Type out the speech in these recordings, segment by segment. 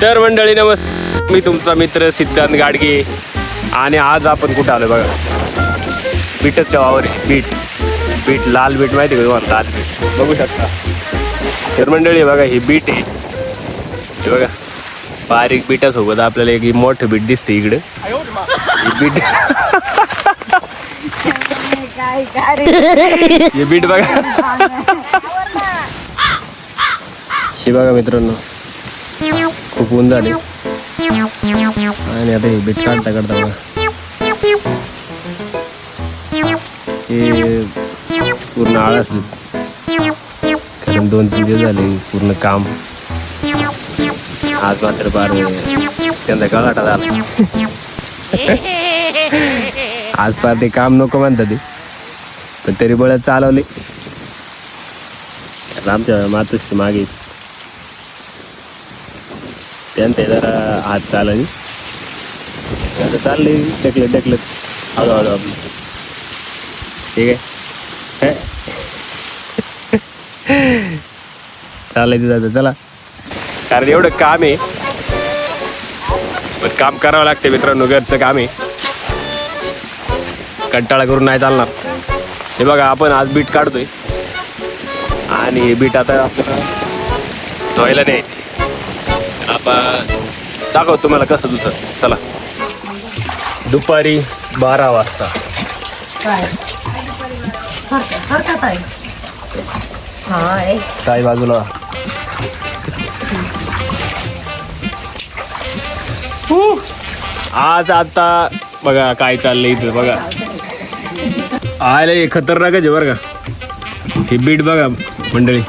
तर मंडळी मी तुमचा मित्र सिद्धांत गाडगे आणि आज आपण कुठं आलो बघा, बीटच्या वावर आहे. बीट लाल बीट माहिती का तुम्हाला? लाल बीट बघू शकता. तर मंडळी बघा ही बीट आहे, हे बघा बारीक बीटासोबत आपल्याला एक मोठं बीट दिसते इकडे. ही बीट हे बीट बघा, हे बघा मित्रांनो खूप ऊन झाले आणि आता हे बीट काढता बघा हे पूर्ण आळस कारण 2-3 दिवस झाले पूर्ण काम. आज मात्र बार संध्याकाळ आटा झाला. आज पार ते काम नको म्हणतात ते, पण तरी बळत चालवले. आमच्या मातोश्री मागे त्यांचे जरा हात चालवली, आता चालले ढकलत हळूहळू आपलं. ठीक आहे चालायचं जातं चला, कारण एवढं काम आहे पण काम करावं लागते मित्रांनो. घरचं काम आहे, कंटाळा करून नाही चालणार. हे बघा आपण आज बीट काढतोय आणि हे बीट आता आपल्याला धुवायला न्यायचे. आपण दाखवतो तुम्हाला कसं दुसरं. चला दुपारी 12 वाजता काय बाजूला आज आता बघा काय चाललंय इथं बघा. आले खतरनाकच आहे बरं का. ही बीट बघा मंडळी,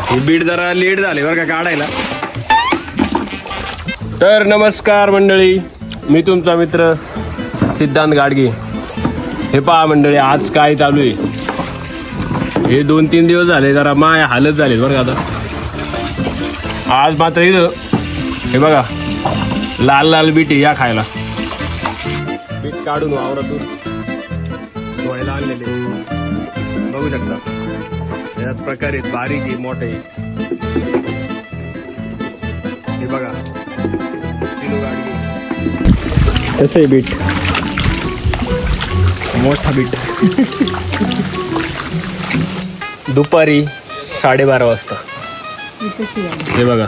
ही बीट जरा लेट झाले बरं का काढायला. तर नमस्कार मंडळी, मी तुमचा मित्र सिद्धांत गाडगे. हे पहा मंडळी आज काय चालू आहे. हे 2-3 दिवस झाले जरा माय हालत झाले बरं का. आता आज मात्र इथं हे बघा लाल बीट या खायला. बीट काढून वावरातून धुवायला आणलेले बघू शकता. यात प्रकारे बारीक आहे मोठे हे बघा. कसं आहे बीट, मोठा बीट. दुपारी 12:30 वाजता हे बघा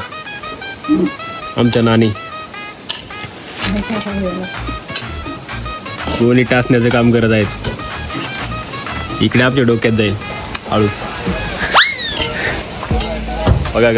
आमच्या नानी गोणी टाचण्याचं काम करत आहेत. इकडे आमच्या डोक्यात जाईल हळूच बघा.